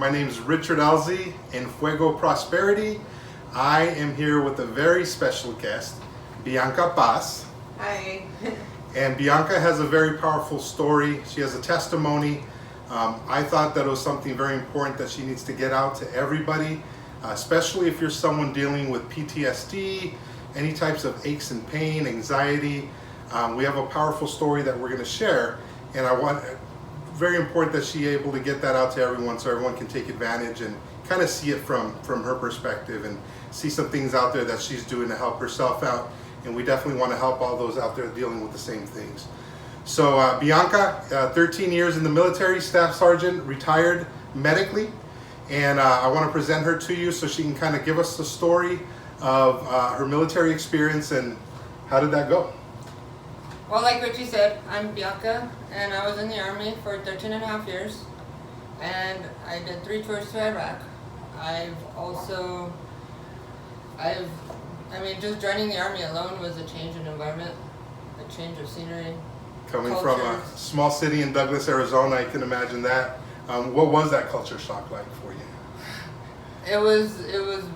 My name is Richard Elzy in Fuego Prosperity. I am here with a very special guest, Bianca Paz. Hi. And Bianca has a very powerful story. She has a testimony. I thought that it was something very important that she needs to get out to everybody, especially if you're someone dealing with PTSD, any types of aches and pain, anxiety. We have a powerful story that we're going to share, and very important that she able to get that out to everyone so everyone can take advantage and kind of see it from her perspective and see some things out there that she's doing to help herself out. And we definitely want to help all those out there dealing with the same things. So Bianca, 13 years in the military, staff sergeant, retired medically, and I want to present her to you so she can kind of give us the story of her military experience and how did that go? Well, like what you said, I'm Bianca, and I was in the Army for 13 and a half years, and I did 3 tours to Iraq. Just joining the Army alone was a change in environment, a change of scenery. Coming from a small city in Douglas, Arizona, I can imagine that. What was that culture shock like for you? It was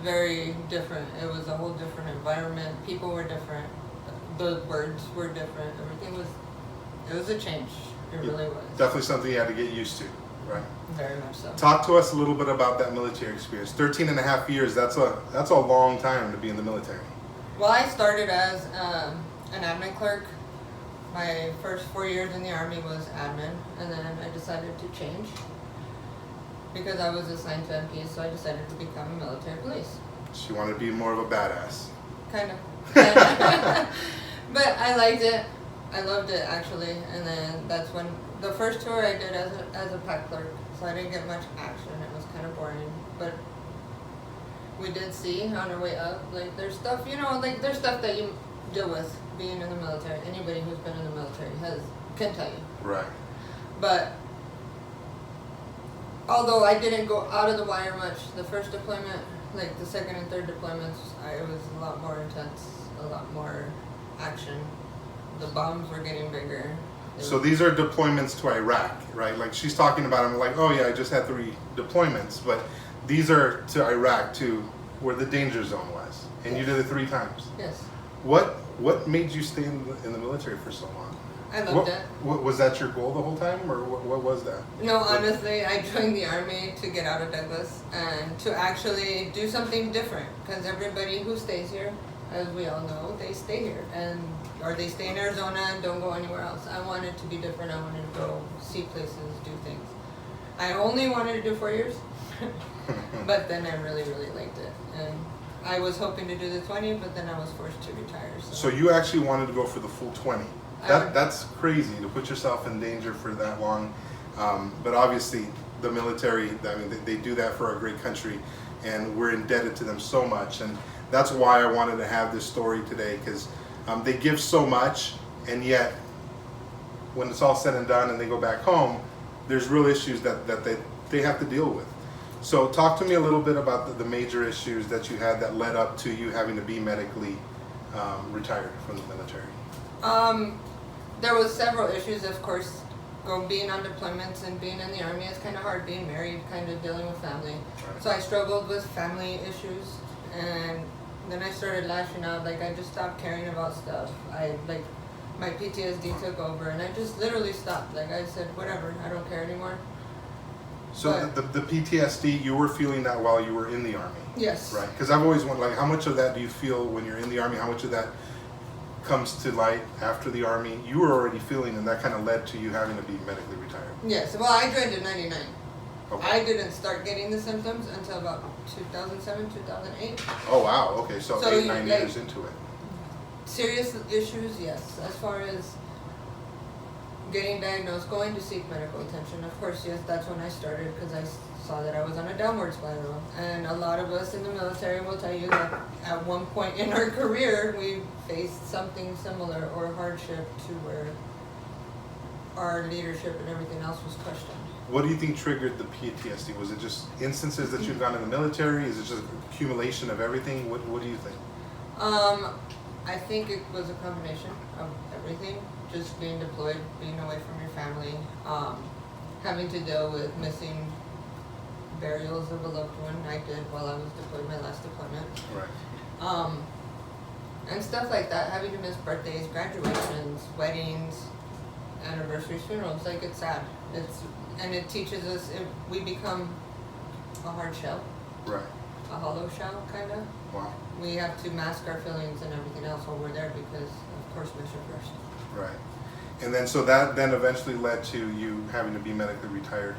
very different. It was a whole different environment. People were different. The words were different. It was a change. It really was. Definitely something you had to get used to, right? Very much so. Talk to us a little bit about that military experience. 13 and a half years, that's a long time to be in the military. Well, I started as an admin clerk. My first 4 years in the Army was admin, and then I decided to change because I was assigned to MP, so I decided to become a military police. She wanted to be more of a badass. Kind of. But I liked it. I loved it, actually. And then that's when the first tour I did as a pack clerk, so I didn't get much action. It was kind of boring. But we did see on our way up, like there's stuff, there's stuff that you deal with being in the military. Anybody who's been in the military can tell you. Right. But although I didn't go out of the wire much, the first deployment, like the second and third deployments, it was a lot more intense, a lot more action. The bombs were getting bigger. So these are deployments to Iraq, right? Like she's talking about, I'm like, oh yeah, I just had 3 deployments, but these are to Iraq, to where the danger zone was, and yes. You did it 3 times. Yes. What made you stay in the military for so long? I loved it. Was that your goal the whole time, or what was that? No, honestly, I joined the Army to get out of Douglas and to actually do something different, because everybody who stays here, as we all know, they stay here, or they stay in Arizona and don't go anywhere else. I wanted to be different. I wanted to go see places, do things. I only wanted to do 4 years, but then I really, really liked it. And I was hoping to do the 20, but then I was forced to retire. So you actually wanted to go for the full 20. That's crazy to put yourself in danger for that long. But obviously, the military, they do that for our great country, and we're indebted to them so much. And that's why I wanted to have this story today, because they give so much, and yet when it's all said and done and they go back home, there's real issues that they have to deal with. So talk to me a little bit about the major issues that you had that led up to you having to be medically retired from the military. There was several issues, of course. Being on deployments and being in the Army is kind of hard. Being married, kind of dealing with family. Right. So I struggled with family issues, and then I started lashing out. Like I just stopped caring about stuff. My PTSD took over, and I just literally stopped. Like I said, whatever, I don't care anymore. So the PTSD, you were feeling that while you were in the Army? Yes. Right, because I've always wondered, how much of that do you feel when you're in the Army? How much of that comes to light after the Army? You were already feeling, and that kind of led to you having to be medically retired. Yes, well, I joined in 99. Okay. I didn't start getting the symptoms until about 2007, 2008. Oh wow, okay, so 8-9 like, years into it. Serious issues, yes. As far as getting diagnosed, going to seek medical attention, of course, yes, that's when I started, because I saw that I was on a downward spiral. And a lot of us in the military will tell you that at one point in our career, we faced something similar or hardship to where our leadership and everything else was questioned. What do you think triggered the PTSD? Was it just instances that you've gone in the military? Is it just accumulation of everything? What do you think? I think it was a combination of everything. Just being deployed, being away from your family, having to deal with missing burials of a loved one. I did while I was deployed, my last deployment. Right. And stuff like that, having to miss birthdays, graduations, weddings, anniversaries, funerals, like it's sad. And it teaches us, we become a hard shell. Right. A hollow shell, kind of. Wow. We have to mask our feelings and everything else while we're there because, of course, mission first. Right. And then so that then eventually led to you having to be medically retired.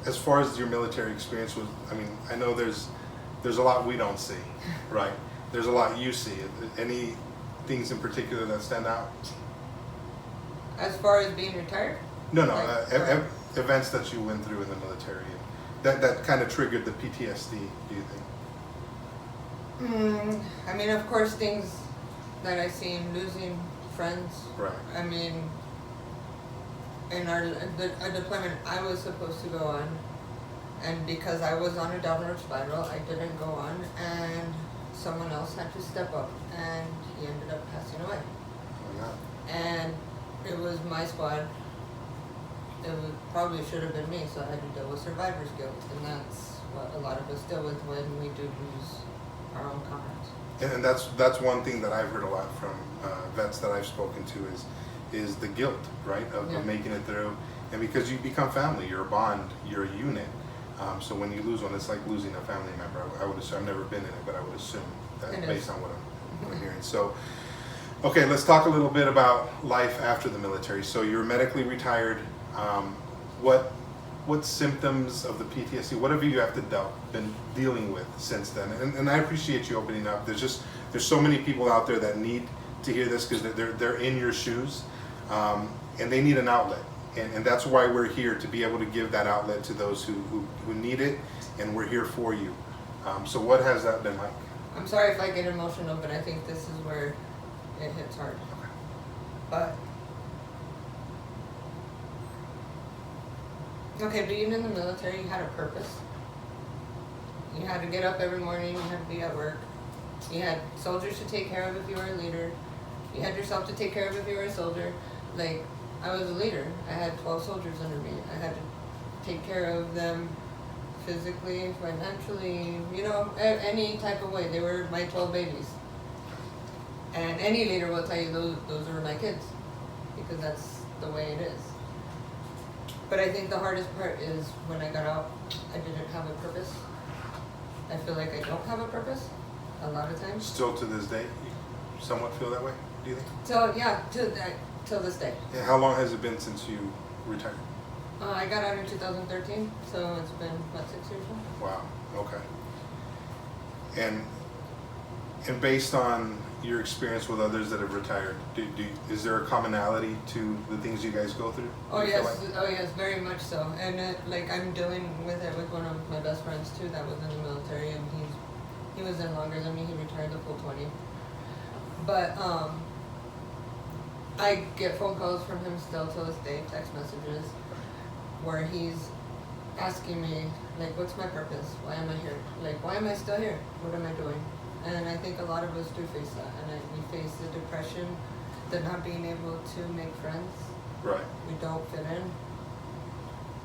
As far as your military experience was, I mean, I know there's a lot we don't see, right? There's a lot you see. Any things in particular that stand out? As far as being retired? No, Like, events that you went through in the military that kind of triggered the PTSD, do you think? I mean, of course, things that I seen, losing friends. Right. I mean, in a deployment I was supposed to go on, and because I was on a downward spiral, I didn't go on, and someone else had to step up, and he ended up passing away. Oh, yeah. And it was my squad. Probably should have been me, so I had to deal with survivor's guilt, and that's what a lot of us deal with when we do lose our own comrades. And that's one thing that I've heard a lot from vets that I've spoken to is the guilt, right, of making it through. And because you become family, you're a bond, you're a unit. So when you lose one, it's like losing a family member. I would assume, I've never been in it, but I would assume that based on what I'm hearing. So, okay, let's talk a little bit about life after the military. So you're medically retired. What symptoms of the PTSD, what have you been dealing with since then? And I appreciate you opening up. There's so many people out there that need to hear this because they're in your shoes, and they need an outlet. And that's why we're here, to be able to give that outlet to those who need it, and we're here for you. So what has that been like? I'm sorry if I get emotional, but I think this is where it hits hard. But okay, being in the military, you had a purpose. You had to get up every morning, you had to be at work. You had soldiers to take care of if you were a leader. You had yourself to take care of if you were a soldier. Like, I was a leader. I had 12 soldiers under me. I had to take care of them physically, financially, any type of way. They were my 12 babies. And any leader will tell you those were my kids, because that's the way it is. But I think the hardest part is when I got out, I didn't have a purpose. I feel like I don't have a purpose a lot of times. Still to this day, you somewhat feel that way, do you think? So yeah, till this day. Yeah, how long has it been since you retired? I got out in 2013, so it's been about 6 years now. Wow, okay. And based on your experience with others that have retired, is there a commonality to the things you guys go through? Oh yes, very much so. And I'm dealing with it with one of my best friends too that was in the military, and he was in longer than me. He retired the full 20. But I get phone calls from him still to this day, text messages, where he's asking me, like, what's my purpose? Why am I here? Like, why am I still here? What am I doing? And I think a lot of us do face that. And we face the depression, the not being able to make friends. Right. We don't fit in.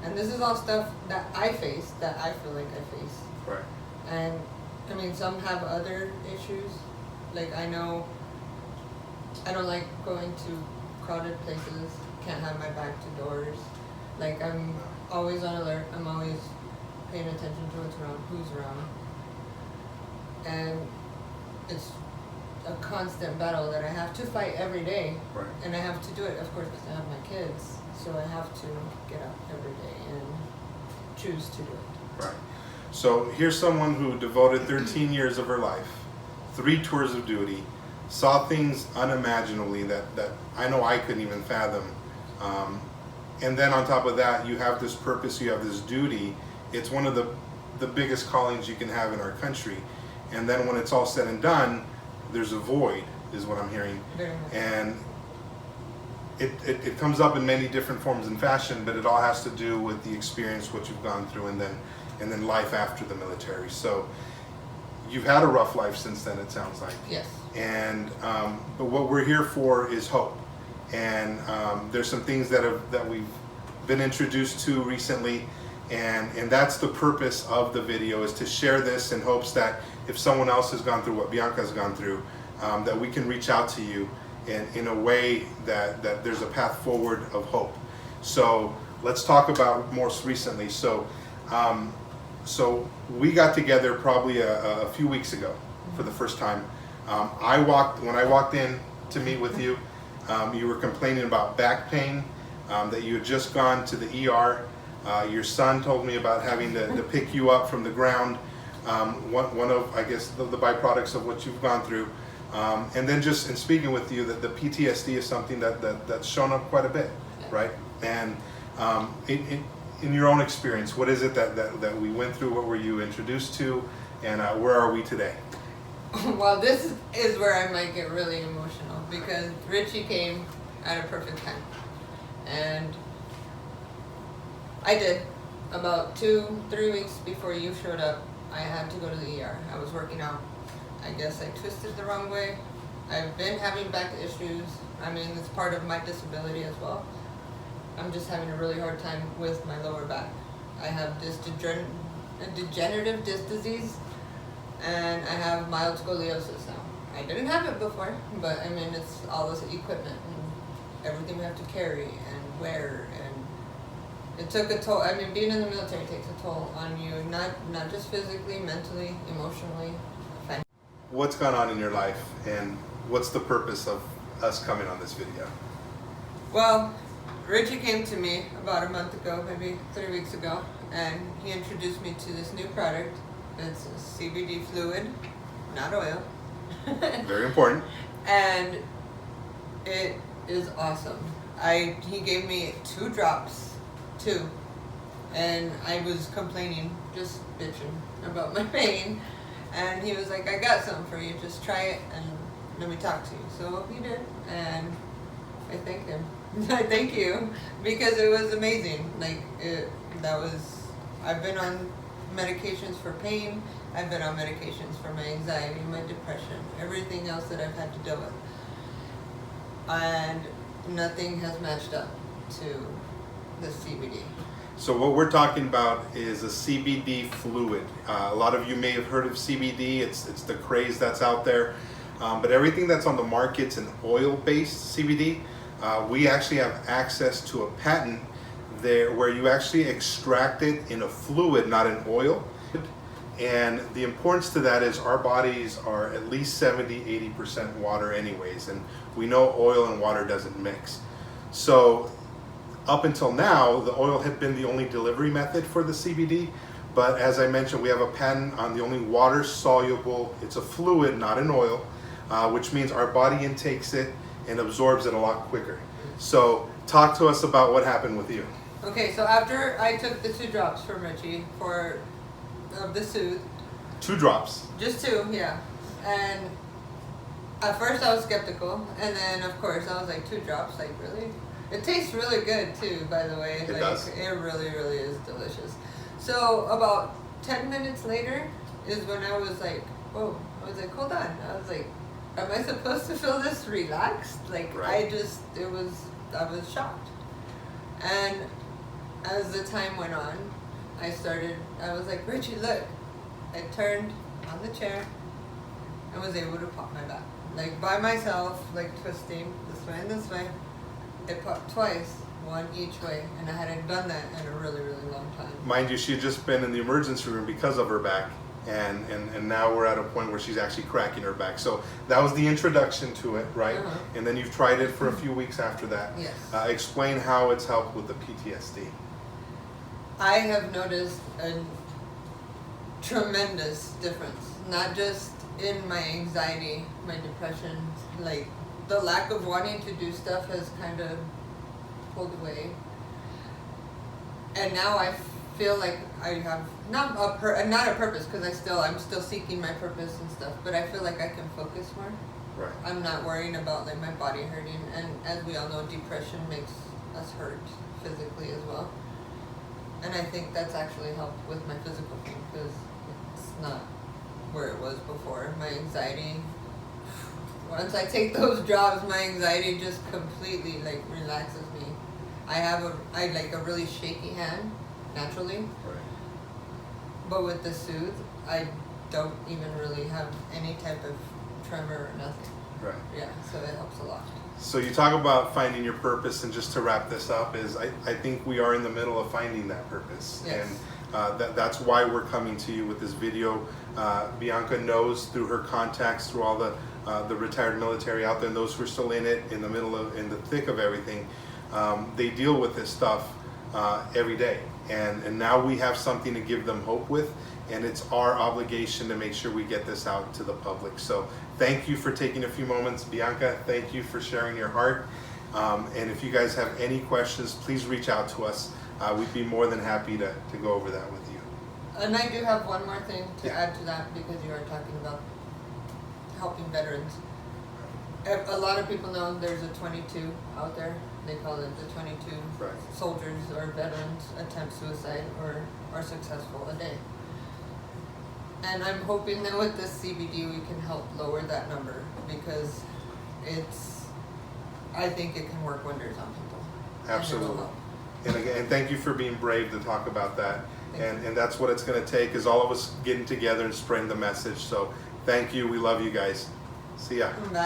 And this is all stuff that I face, that I feel like I face. Right. And, I mean, some have other issues. Like, I know I don't like going to crowded places, can't have my back to doors. Like, I'm always on alert, I'm always paying attention to what's around, who's around. And it's a constant battle that I have to fight every day. Right. And I have to do it, of course, because I have my kids. So I have to get up every day and choose to do it. Right. So here's someone who devoted 13 years of her life, 3 tours of duty, saw things unimaginably that I know I couldn't even fathom. And then on top of that, you have this purpose, you have this duty. It's one of the biggest callings you can have in our country. And then when it's all said and done, there's a void, is what I'm hearing. Very much. And it comes up in many different forms and fashion, but it all has to do with the experience, what you've gone through, and then life after the military. So you've had a rough life since then, it sounds like. Yes. And but what we're here for is hope. And there's some things that we've been introduced to recently, And that's the purpose of the video, is to share this in hopes that if someone else has gone through what Bianca has gone through, that we can reach out to you in a way that there's a path forward of hope. So let's talk about most recently. So we got together probably a few weeks ago for the first time. When I walked in to meet with you, you were complaining about back pain, that you had just gone to the ER. Your son told me about having to pick you up from the ground. One of, I guess, the byproducts of what you've gone through. And then just in speaking with you, that the PTSD is something that's shown up quite a bit, right? And in your own experience, what is it that we went through? What were you introduced to? And where are we today? Well, this is where I might get really emotional, because Richie came at a perfect time. And I did. About 2-3 weeks before you showed up, I had to go to the ER. I was working out. I guess I twisted the wrong way. I've been having back issues. I mean, it's part of my disability as well. I'm just having a really hard time with my lower back. I have this degenerative disc disease, and I have mild scoliosis now. I didn't have it before, but I mean, it's all this equipment and everything we have to carry and wear, and it took a toll. I mean, being in the military takes a toll on you, not just physically, mentally, emotionally. What's gone on in your life, and what's the purpose of us coming on this video? Well, Richie came to me about a month ago, maybe 3 weeks ago, and he introduced me to this new product. It's a CBD fluid, not oil. Very important. And it is awesome. He gave me 2 drops, and I was complaining, just bitching about my pain. And he was like, I got something for you, just try it and let me talk to you. So he did, and I thank him. I thank you, because it was amazing. I've been on medications for pain, I've been on medications for my anxiety, my depression, everything else that I've had to deal with. And nothing has matched up to the CBD. So what we're talking about is a CBD fluid. A lot of you may have heard of CBD. It's the craze that's out there. But everything that's on the market's an oil-based CBD. We actually have access to a patent there where you actually extract it in a fluid, not an oil. And the importance to that is our bodies are at least 70-80% water anyways. And we know oil and water doesn't mix. So up until now, the oil had been the only delivery method for the CBD, but as I mentioned, we have a patent on the only water-soluble, it's a fluid, not an oil, which means our body intakes it and absorbs it a lot quicker. So talk to us about what happened with you. Okay, so after I took the 2 drops from Richie of the Soothe. 2 drops. Just 2, yeah. And at first I was skeptical, and then of course I was like, 2 drops, like really? It tastes really good too, by the way. It does. It really, really is delicious. So about 10 minutes later is when I was like, whoa. I was like, hold on. I was like, am I supposed to feel this relaxed? Like, right. I was shocked. And as the time went on, I was like, Richie, look. I turned on the chair and was able to pop my back. Like by myself, like twisting this way and this way. It popped twice, one each way, and I hadn't done that in a really, really long time. Mind you, she had just been in the emergency room because of her back, and now we're at a point where she's actually cracking her back. So that was the introduction to it, right? Uh-huh. And then you've tried it for a few weeks after that. Yes. Explain how it's helped with the PTSD. I have noticed a tremendous difference, not just in my anxiety, my depression, like the lack of wanting to do stuff has kind of pulled away. And now I feel like I have not a purpose, because I'm still seeking my purpose and stuff, but I feel like I can focus more. Right. I'm not worrying about like my body hurting, and as we all know, depression makes us hurt physically as well. And I think that's actually helped with my physical pain, because it's not where it was before. My anxiety, once I take those drops, my anxiety just completely like relaxes me. I like a really shaky hand, naturally. Right. But with the Soothe, I don't even really have any type of tremor or nothing. Right. Yeah, so it helps a lot. So you talk about finding your purpose, and just to wrap this up is I think we are in the middle of finding that purpose. Yes. And that's why we're coming to you with this video. Bianca knows through her contacts, through all the retired military out there, and those who are still in it, in the thick of everything, they deal with this stuff every day. And now we have something to give them hope with, and it's our obligation to make sure we get this out to the public. So thank you for taking a few moments. Bianca, thank you for sharing your heart. And if you guys have any questions, please reach out to us. We'd be more than happy to go over that with you. And I do have one more thing to Yeah. add to that, because you are talking about helping veterans. A lot of people know there's a 22 out there. They call it the 22 Right. soldiers or veterans attempt suicide or are successful a day. And I'm hoping that with this CBD we can help lower that number, because I think it can work wonders on people. Absolutely. And it will help. And again, thank you for being brave to talk about that. Thank you. And that's what it's going to take, is all of us getting together and spreading the message. So thank you. We love you guys. See ya. Bye.